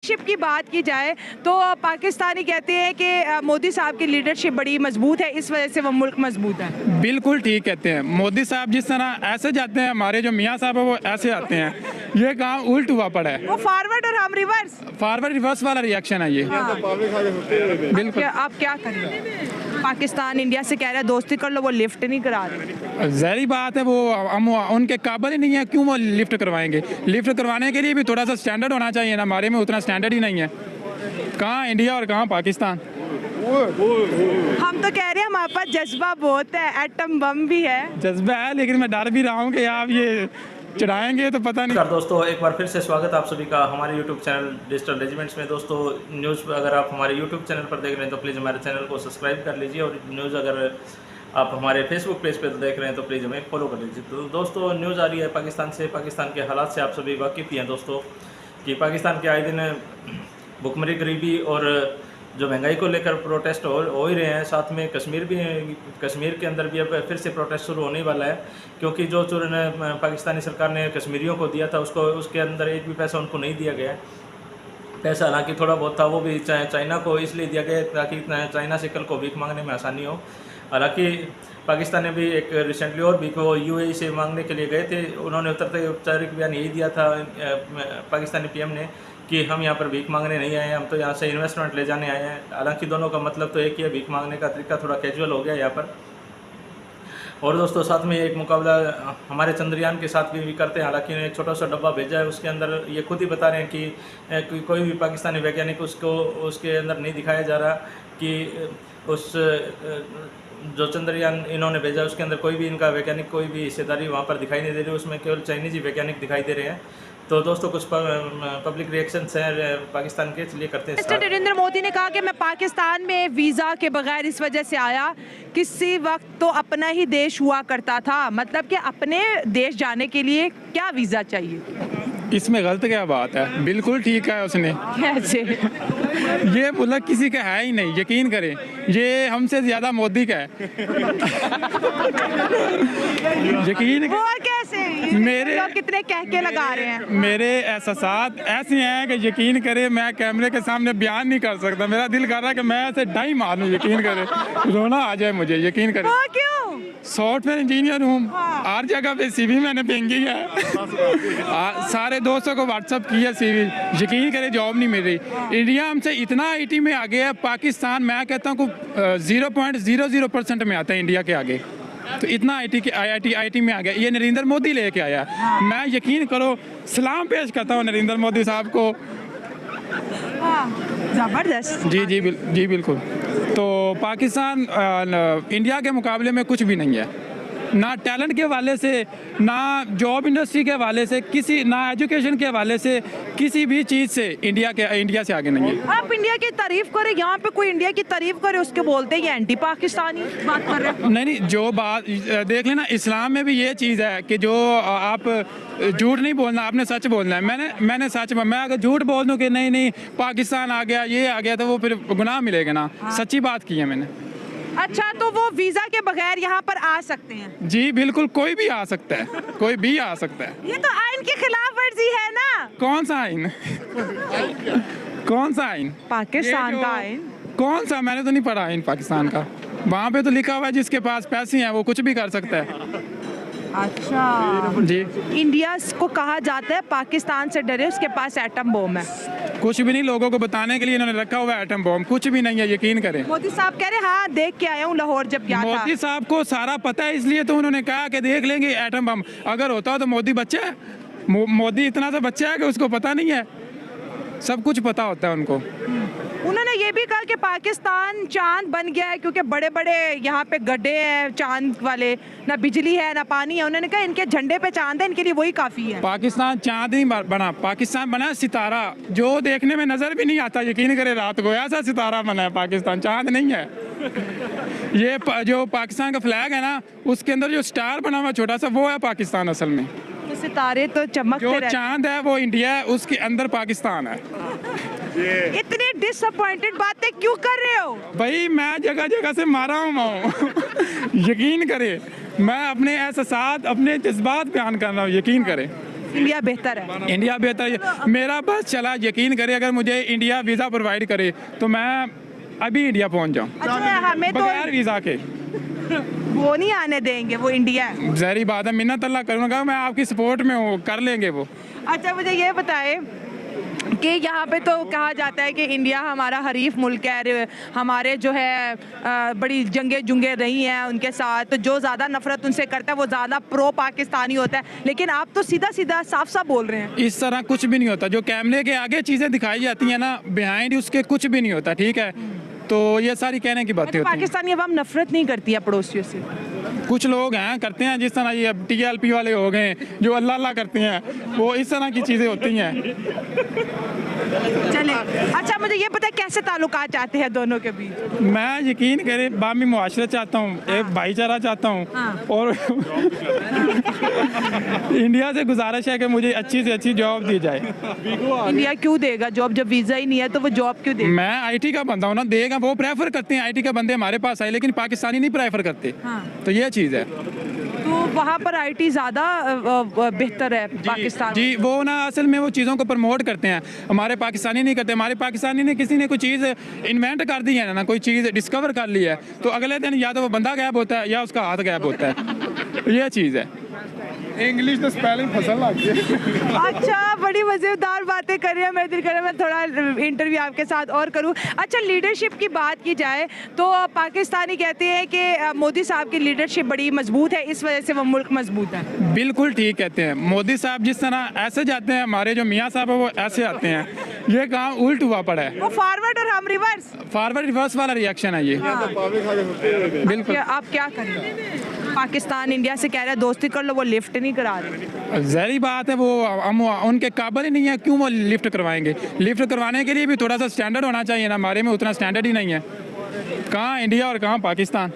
Leadership की बात की जाए तो पाकिस्तानी कहते हैं कि मोदी साहब की लीडरशिप बड़ी मजबूत है, इस वजह से वो मुल्क मजबूत है। बिल्कुल ठीक कहते हैं। मोदी साहब जिस तरह ऐसे जाते हैं, हमारे जो मियाँ साहब है वो ऐसे आते हैं। ये काम उल्ट हुआ पड़ा है, वो फॉरवर्ड और हम रिवर्स। फॉरवर्ड रिवर्स वाला रिएक्शन है ये। बिल्कुल। आप क्या करें? पाकिस्तान इंडिया से कह रहा है दोस्ती कर लो, वो लिफ्ट नहीं करा रहे। ज़ाहिर बात है, वो हम उनके काबिल ही नहीं है, क्यों वो लिफ्ट करवाएंगे? लिफ्ट करवाने के लिए भी थोड़ा सा स्टैंडर्ड होना चाहिए ना, हमारे में उतना स्टैंडर्ड ही नहीं है। कहाँ इंडिया और कहाँ पाकिस्तान। हम तो कह रहे हैं हमारे पास जज्बा बहुत है, एटम बम भी है। जज्बा है, लेकिन मैं डर भी रहा हूँ कि आप ये चढ़ाएंगे तो पता नहीं। दोस्तों एक बार फिर से स्वागत है आप सभी का हमारे YouTube चैनल डिजिटल रेजिमेंट्स में। दोस्तों न्यूज़ अगर आप हमारे YouTube चैनल पर देख रहे हैं तो प्लीज़ हमारे चैनल को सब्सक्राइब कर लीजिए, और न्यूज़ अगर आप हमारे फेसबुक पेज पे देख रहे हैं तो प्लीज़ हमें फॉलो कर लीजिए। तो दोस्तों न्यूज़ आ रही है पाकिस्तान से, पाकिस्तान के हालात से आप सभी वाकिफ़ ही हैं दोस्तों, कि पाकिस्तान के आए दिन भुखमरी, गरीबी और जो महंगाई को लेकर प्रोटेस्ट हो ही रहे हैं। साथ में कश्मीर के अंदर भी अब फिर से प्रोटेस्ट शुरू होने वाला है, क्योंकि जो पाकिस्तानी सरकार ने कश्मीरियों को दिया था उसके अंदर एक भी पैसा उनको नहीं दिया गया। पैसा हालांकि थोड़ा बहुत था, वो भी चाइना को इसलिए दिया गया ताकि चाइना से कल को भीख मांगने में आसानी हो। हालांकि पाकिस्तान ने भी एक रिसेंटली और भीख वो UAE से मांगने के लिए गए थे। उन्होंने उतरते औपचारिक बयान यही दिया था पाकिस्तानी PM ने कि हम यहाँ पर भीख मांगने नहीं आए हैं, हम तो यहाँ से इन्वेस्टमेंट ले जाने आए हैं। हालांकि दोनों का मतलब तो एक ही है, भीख मांगने का तरीका थोड़ा कैजुअल हो गया यहाँ पर। और दोस्तों साथ में एक मुकाबला हमारे चंद्रयान के साथ भी करते हैं। हालांकि एक छोटा सा डब्बा भेजा है, उसके अंदर ये खुद ही बता रहे हैं कि कोई भी पाकिस्तानी वैज्ञानिक उसके अंदर नहीं दिखाया जा रहा कि उस जो चंद्रयान इन्होंने भेजा उसके अंदर कोई भी इनका वैज्ञानिक कोई भी हिस्सेदारी वहाँ पर दिखाई नहीं दे रही, उसमें केवल चाइनीज ही वैज्ञानिक दिखाई दे रहे हैं। तो दोस्तों कुछ पब्लिक रिएक्शंस हैं पाकिस्तान के, चलिए करते हैं। मिस्टर नरेंद्र मोदी ने कहा कि मैं पाकिस्तान में वीज़ा के बगैर इस वजह से आया, किसी वक्त तो अपना ही देश हुआ करता था, मतलब कि अपने देश जाने के लिए क्या वीज़ा चाहिए? इसमें गलत क्या बात है? बिल्कुल ठीक है उसने। कैसे? ये मुल्क किसी का है ही नहीं, यकीन करें, ये हमसे ज़्यादा मोदी का है। यकीन वो कैसे? मेरे लोग कितने कह के लगा रहे हैं। मेरे एहसास ऐसे हैं कि यकीन करे मैं कैमरे के सामने बयान नहीं कर सकता। मेरा दिल कर रहा है कि मैं ऐसे डाई मारूं, यकीन करे, रोना आ जाए मुझे, यकीन करे। वो क्यों? सॉफ्टवेयर इंजीनियर हूँ, हर जगह पे CV मैंने भेजी है, सारे दोस्तों को व्हाट्सअप किया CV, यकीन करे जॉब नहीं मिल रही। इंडिया हमसे इतना IT में आगे है, पाकिस्तान मैं कहता हूँ 0.00% में आता है इंडिया के आगे। तो इतना IT में आ गया, ये नरेंद्र मोदी लेके आया। मैं यकीन करो सलाम पेश करता हूँ नरेंद्र मोदी साहब को। जबरदस्त। जी बिल्कुल। तो पाकिस्तान इंडिया के मुकाबले में कुछ भी नहीं है, ना टैलेंट के हवाले से, ना जॉब इंडस्ट्री के हवाले से, ना एजुकेशन के हवाले से, किसी भी चीज़ से इंडिया से आगे नहीं है। आप इंडिया की तारीफ करें, यहाँ पे कोई इंडिया की तारीफ करे उसके बोलते हैं ये एंटी पाकिस्तानी बात कर रहे हैं। नहीं, जो बात देख लेना, इस्लाम में भी ये चीज़ है कि जो आप झूठ नहीं बोलना, आपने सच बोलना है। मैंने सच, मैं अगर झूठ बोल दूँ कि नहीं पाकिस्तान आ गया, ये आ गया, तो वो फिर गुनाह मिलेगा ना। सच्ची बात की है मैंने। अच्छा, तो वो वीजा के बगैर यहाँ पर आ सकते हैं? जी बिल्कुल, कोई भी आ सकता है, कोई भी आ सकता है। ये तो आइन की खिलाफ वर्जी है ना। कौन सा आइन? कौन सा आइन? पाकिस्तान का आइन। कौन सा? मैंने तो नहीं पढ़ा आइन पाकिस्तान का। वहाँ पे तो लिखा हुआ है जिसके पास पैसे हैं वो कुछ भी कर सकता है। अच्छा जी। इंडिया को कहा जाता है पाकिस्तान से डरे, उसके पास एटम बम है। कुछ भी नहीं, लोगों को बताने के लिए इन्होंने रखा हुआ है एटम बम, कुछ भी नहीं है, यकीन करें। मोदी साहब कह रहे हाँ देख के आया हूँ लाहौर जब गया था। मोदी साहब को सारा पता है, इसलिए तो उन्होंने कहा कि देख लेंगे एटम बम। अगर होता तो मोदी बच्चा है, मोदी इतना सा बच्चा है कि उसको पता नहीं है, सब कुछ पता होता है उनको। उन्होंने ये भी कहा कि पाकिस्तान चांद बन गया है क्योंकि बड़े बड़े यहाँ पे गड्ढे हैं चांद वाले, ना बिजली है ना पानी है। उन्होंने कहा इनके झंडे पे चांद है, इनके लिए वही काफ़ी है। पाकिस्तान चांद नहीं बना, पाकिस्तान बना सितारा, जो देखने में नज़र भी नहीं आता, यकीन करे रात को ऐसा सितारा बना है पाकिस्तान, चांद नहीं है। ये जो पाकिस्तान का फ्लैग है ना, उसके अंदर जो स्टार बना हुआ छोटा सा, वो है पाकिस्तान असल में। तो सितारे तो चमकते रहते हैं। जो चांद है वो इंडिया है, उसके अंदर पाकिस्तान है। इतनी डिसअपॉइंटेड बातें क्यों कर रहे हो? भाई मैं जगह जगह से मारा हूँ यकीन करे, मैं अपने एहसास, अपने जज्बात बयान कर रहा हूँ, यकीन करे। इंडिया बेहतर है? इंडिया बेहतर है। मेरा बस चला, यकीन करे अगर मुझे इंडिया वीज़ा प्रोवाइड करे तो मैं अभी इंडिया पहुंच जाऊं अच्छा, हमें तो बगैर वीज़ा के। वो नहीं आने देंगे, वो इंडिया है। ज़ाहिर बात है, मिन्नत अल्लाह करूँगा, मैं आपकी सपोर्ट में हूँ, कर लेंगे वो। अच्छा, मुझे ये बताए कि यहाँ पे तो कहा जाता है कि इंडिया हमारा हरीफ मुल्क है, हमारे जो है बड़ी जंगे जुंगे रही हैं उनके साथ, तो जो ज़्यादा नफरत उनसे करता है वो ज़्यादा प्रो पाकिस्तानी होता है, लेकिन आप तो सीधा सीधा साफ साफ बोल रहे हैं। इस तरह कुछ भी नहीं होता, जो कैमरे के आगे चीज़ें दिखाई जाती हैं ना, बिहाइंड उसके कुछ भी नहीं होता, ठीक है? तो ये सारी कहने की बातें होती हैं। पाकिस्तानी अवाम नफरत नहीं करती है पड़ोसियों से? कुछ लोग हैं करते हैं, जिस तरह ये TLP वाले हो गए जो अल्लाह अल्लाह करते हैं, वो इस तरह की चीज़ें होती हैं। चले, अच्छा मुझे ये पता है कैसे ताल्लुकात चाहते हैं दोनों के बीच? मैं यकीन करे बामी मुआशरत चाहता हूँ, एक भाईचारा चाहता हूँ, और इंडिया से गुजारिश है कि मुझे अच्छी से अच्छी जॉब दी जाए। इंडिया क्यों देगा जॉब जब वीज़ा ही नहीं है, तो वो जॉब क्यों देगा? मैं IT का बंदा हूँ ना, देगा, वो प्रेफर करते हैं IT के बंदे हमारे पास आए, लेकिन पाकिस्तानी नहीं प्रेफर करते। तो ये चीज़ है। तो वहाँ पर IT ज़्यादा बेहतर है पाकिस्तान? जी, वो ना असल में वो चीज़ों को प्रमोट करते हैं, हमारे पाकिस्तानी नहीं करते। हमारे पाकिस्तानी ने किसी ने कोई चीज़ इन्वेंट कर दी है ना, कोई चीज़ डिस्कवर कर ली है, तो अगले दिन या तो वो बंदा गायब होता है या उसका हाथ गायब होता है। ये चीज़ है। इंग्लिश तो स्पेलिंग फसल लग गई। अच्छा, बड़ी मज़ेदार बातें कर रही है, मैं दिल कर रहा है मैं थोड़ा इंटरव्यू आपके साथ और करूं। अच्छा, लीडरशिप की बात की जाए तो पाकिस्तानी कहते हैं कि मोदी साहब की लीडरशिप बड़ी मजबूत है, इस वजह से वो मुल्क मजबूत है। बिल्कुल ठीक कहते हैं। मोदी साहब जिस तरह ऐसे जाते हैं, हमारे जो मियाँ साहब है वो ऐसे आते हैं, ये काम उल्ट हुआ पड़ा है। वो फॉरवर्ड और हम रिवर्स, फॉरवर्ड रिवर्स वाला रिएक्शन है ये। बिल्कुल। आप क्या करें? पाकिस्तान इंडिया से कह रहा है दोस्ती कर लो, वो लिफ्ट नहीं करा रहे। ज़ाहिर बात है, वो हम उनके काबिल ही नहीं है, क्यों वो लिफ्ट करवाएंगे? लिफ्ट करवाने के लिए भी थोड़ा सा स्टैंडर्ड होना चाहिए ना, हमारे में उतना स्टैंडर्ड ही नहीं है। कहाँ इंडिया और कहाँ पाकिस्तान।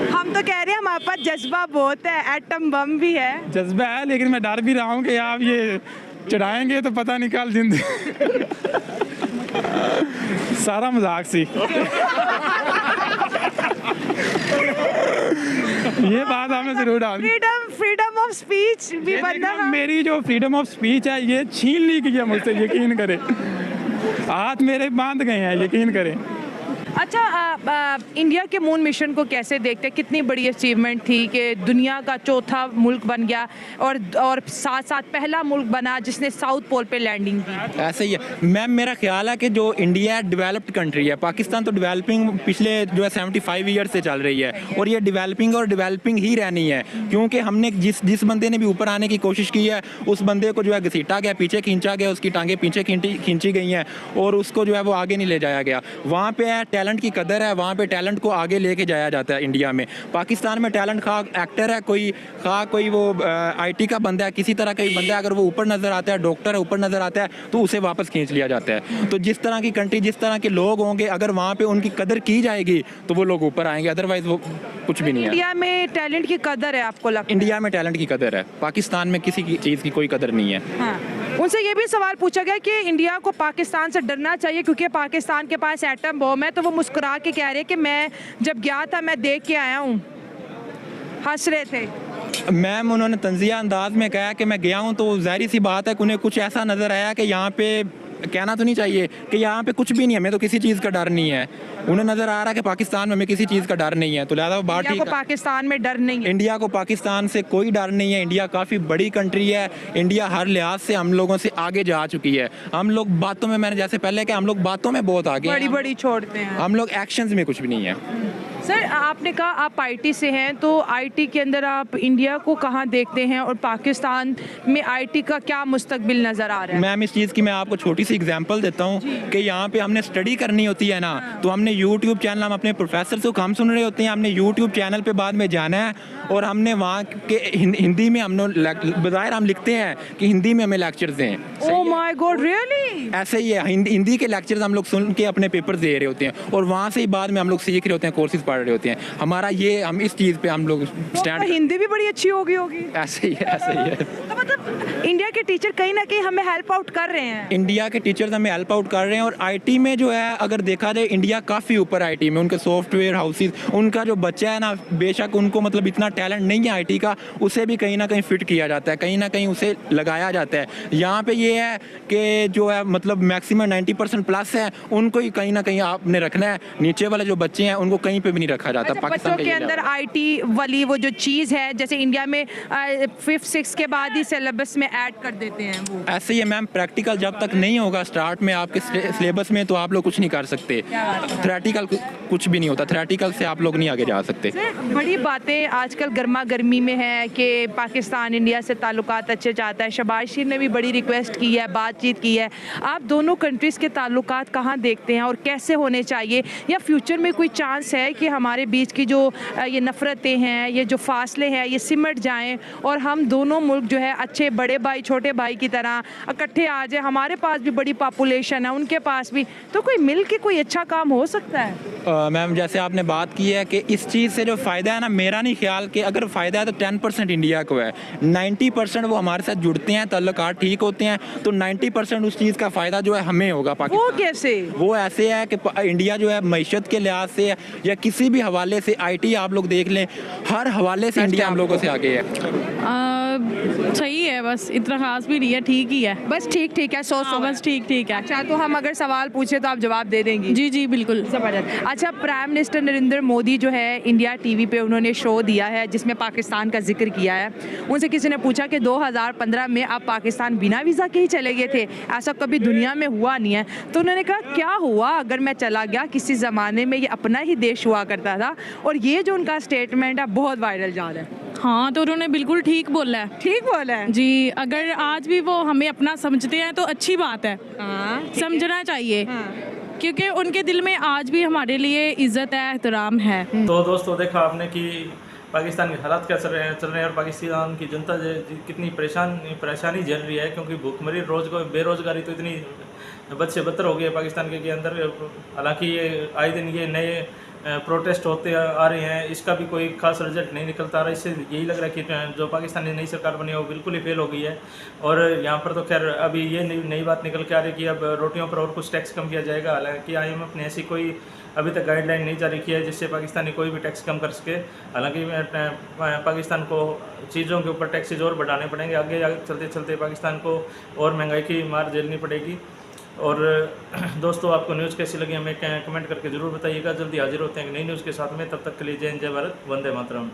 हम तो कह रहे हैं हमारे पास जज्बा बहुत है, एटम बम भी है। जज्बा है, लेकिन मैं डर भी रहा हूँ कि आप ये चढ़ाएंगे तो पता निकाल जिंदगी। सारा मजाक सी। ये बात हमें जरूर डाल। फ्रीडम ऑफ स्पीच भी बनना। मेरी जो फ्रीडम ऑफ स्पीच है ये छीन ली गई है मुझसे, यकीन करें। हाथ मेरे बांध गए हैं, यकीन करें। अच्छा, इंडिया के मून मिशन को कैसे देखते हैं? कितनी बड़ी अचीवमेंट थी कि दुनिया का चौथा मुल्क बन गया और साथ साथ पहला मुल्क बना जिसने साउथ पोल पे लैंडिंग की। ऐसे ही है मैम, मेरा ख्याल है कि जो इंडिया डेवलप्ड कंट्री है, पाकिस्तान तो डेवलपिंग पिछले जो है 75 ईयर से चल रही है, और ये डेवलपिंग और डेवलपिंग ही रहनी है, क्योंकि हमने जिस बंदे ने भी ऊपर आने की कोशिश की है उस बंदे को जो है घसीटा गया, पीछे खींचा गया, उसकी टांगे पीछे खींची गई हैं, और उसको जो है वो आगे नहीं ले जाया गया। वहाँ पे टैलेंट की कदर है, वहाँ पे टैलेंट को आगे लेके जाया जाता है। इंडिया में, पाकिस्तान में टैलेंट खा एक्टर है कोई वो IT का बंदा है, किसी तरह का ही बंदा है, अगर वो ऊपर नज़र आता है, डॉक्टर है ऊपर नज़र आता है, तो उसे वापस खींच लिया जाता है। तो जिस तरह की कंट्री, जिस तरह के लोग होंगे, अगर वहाँ पे उनकी कदर की जाएगी तो वो लोग ऊपर आएंगे, अदरवाइज वो कुछ भी नहीं है। इंडिया में टैलेंट की कदर है, आपको लगता है? इंडिया में टैलेंट की कदर है, पाकिस्तान में किसी की चीज़ की कोई कदर नहीं है। हाँ। उनसे ये भी सवाल पूछा गया कि इंडिया को पाकिस्तान से डरना चाहिए क्योंकि पाकिस्तान के पास एटम बम है, तो वो मुस्कुरा के कह रहे हैं कि मैं जब गया था मैं देख के आया हूँ। हंस रहे थे। मैम, उन्होंने तंजिया अंदाज में कहा कि मैं गया हूँ, तो जाहिर सी बात है कि उन्हें कुछ ऐसा नज़र आया कि यहाँ पे कहना तो नहीं चाहिए कि यहाँ पे कुछ भी नहीं है, हमें तो किसी चीज़ का डर नहीं है। उन्हें नज़र आ रहा है कि पाकिस्तान में हमें किसी चीज़ का डर नहीं है, तो लिहाजा वो बात ठीक है। पाकिस्तान में डर नहीं है, इंडिया को पाकिस्तान से कोई डर नहीं है। इंडिया काफ़ी बड़ी कंट्री है, इंडिया हर लिहाज से हम लोगों से आगे जा चुकी है। हम लोग बातों में, मैंने जैसे पहले कहा, हम लोग बातों में बहुत आगे हैं, बड़ी छोड़ते हैं, हम लोग एक्शंस में कुछ भी नहीं है। सर, आपने कहा आप IT से हैं, तो IT के अंदर आप इंडिया को कहाँ देखते हैं और पाकिस्तान में IT का क्या मुस्तकबिल नज़र आ रहा है? मैम, इस चीज़ की मैं आपको छोटी सी एग्जांपल देता हूँ कि यहाँ पे हमने स्टडी करनी होती है ना, तो हमने YouTube चैनल, हम अपने प्रोफेसर से काम सुन रहे होते हैं, हमने YouTube चैनल पे बाद में जाना है और हमने वहाँ के हिंदी में बज़ाहिर हम लिखते हैं कि हिंदी में हमें लेक्चर्स दें। Oh my God, really? ऐसे ही है, हिंदी के लेक्चर्स हम लोग सुन के अपने पेपर दे रहे होते हैं और वहाँ से ही बाद में हम लोग सीख रहे होते हैं, कोर्सेज पढ़ रहे होते हैं। हमारा ये हम इस चीज़ पे हम लोग स्टैंड, हिंदी भी बड़ी अच्छी होगी ऐसे ही है, ऐसे ही है। तो मतलब इंडिया के टीचर कहीं ना कहीं हमें हेल्प आउट कर रहे हैं। इंडिया के टीचर्स हमें हेल्प आउट कर रहे हैं और आईटी में जो है अगर देखा जाए इंडिया काफ़ी ऊपर आईटी में, उनके सॉफ्टवेयर हाउसेज, उनका जो बच्चा है ना, बेशक उनको मतलब इतना टैलेंट नहीं है आईटी का, उसे भी कहीं ना कहीं फिट किया जाता है, कहीं ना कहीं उसे लगाया जाता है। यहाँ पे ये है कि जो है मतलब मैक्सिमम 90% प्लस है, उनको ही कहीं ना कहीं आपने रखना है, नीचे वाले जो बच्चे हैं उनको कहीं पे भी नहीं रखा जाता। बच्चों के अंदर आईटी वाली वो जो चीज़ है, जैसे इंडिया में 5th 6th के बाद ही सिलेबस में ऐड कर देते हैं वो। ऐसे ही है मैम, प्रैक्टिकल जब तक नहीं होगा स्टार्ट में आपके सिलेबस में तो आप लोग कुछ नहीं कर सकते। थ्योरेटिकल कुछ भी नहीं होता, थ्योरेटिकल से आप लोग नहीं आगे जा सकते। बड़ी बातें आजकल गर्मा गर्मी में है कि पाकिस्तान इंडिया से ताल्लुकात अच्छे चाहता है। शहबाज शरीफ ने भी बड़ी रिक्वेस्ट की है, बातचीत की है। आप दोनों कंट्रीज़ के ताल्लुकात कहाँ देखते हैं और कैसे होने चाहिए, या फ्यूचर में कोई चांस है कि हमारे बीच की जो ये नफ़रतें हैं, ये जो फासले हैं, ये सिमट जाएं और हम दोनों मुल्क जो है अच्छे बड़े भाई छोटे भाई की तरह इकट्ठे आ जाए? हमारे पास भी बड़ी पॉपुलेशन है, उनके पास भी, तो कोई मिल के कोई अच्छा काम हो सकता है? मैम जैसे आपने बात की है कि इस चीज़ से जो फ़ायदा है ना, मेरा नहीं ख्याल कि अगर फ़ायदा है तो 10% इंडिया को है, 90% वो हमारे साथ जुड़ते हैं, ताल्लुकात ठीक होते हैं, तो 90% उस चीज़ का फ़ायदा जो है हमें होगा। वो कैसे? वो ऐसे है कि इंडिया जो है मईशत के लिहाज से या किसी भी हवाले से, आईटी आप लोग देख लें, हर हवाले से इंडिया हम लोगों से आगे है। सही है, बस इतना खास भी नहीं है, ठीक ही है, बस ठीक ठीक है, बस ठीक है। अच्छा, तो हम अगर सवाल पूछे तो आप जवाब दे देंगी? जी जी बिल्कुल। ज़बरदस्त। अच्छा, प्राइम मिनिस्टर नरेंद्र मोदी जो है इंडिया टीवी पे उन्होंने शो दिया है जिसमें पाकिस्तान का जिक्र किया है। उनसे किसी ने पूछा कि 2015 में आप पाकिस्तान बिना वीज़ा के ही चले गए थे, ऐसा कभी दुनिया में हुआ नहीं है। तो उन्होंने कहा क्या हुआ अगर मैं चला गया, किसी ज़माने में ये अपना ही देश हुआ करता था। और ये जो उनका स्टेटमेंट है बहुत वायरल जा रहा है। हाँ, तो उन्होंने बिल्कुल ठीक बोला है। ठीक बोला है जी, अगर आज भी वो हमें अपना समझते हैं तो अच्छी बात है, समझना चाहिए, क्योंकि उनके दिल में आज भी हमारे लिए इज्जत है, एहतराम है। तो दोस्तों देखा आपने कि पाकिस्तान के हालात क्या चल रहे हैं और पाकिस्तान की जनता कितनी परेशानी झेल रही है, क्योंकि भूखमरी, बेरोजगारी तो इतनी बद से बदतर हो गई है पाकिस्तान के अंदर। हालांकि ये आए दिन ये नए प्रोटेस्ट होते आ रहे हैं, इसका भी कोई खास रिजल्ट नहीं निकलता रहा। इससे यही लग रहा है कि जो पाकिस्तान की नई सरकार बनी है वो बिल्कुल ही फेल हो गई है। और यहाँ पर तो खैर अभी ये नई बात निकल के आ रही है कि अब रोटियों पर और कुछ टैक्स कम किया जाएगा। हालांकि IMF ने ऐसी कोई अभी तक गाइडलाइन नहीं जारी की है जिससे पाकिस्तानी कोई भी टैक्स कम कर सके। हालांकि पाकिस्तान को चीज़ों के ऊपर टैक्सेज और बढ़ाने पड़ेंगे, आगे चलते चलते पाकिस्तान को और महंगाई की मार झेलनी पड़ेगी। और दोस्तों, आपको न्यूज़ कैसी लगी हमें कमेंट करके ज़रूर बताइएगा। जल्दी हाजिर होते हैं नई न्यूज़ के साथ में, तब तक के लिए जय हिंद, जय भारत, वंदे मातरम।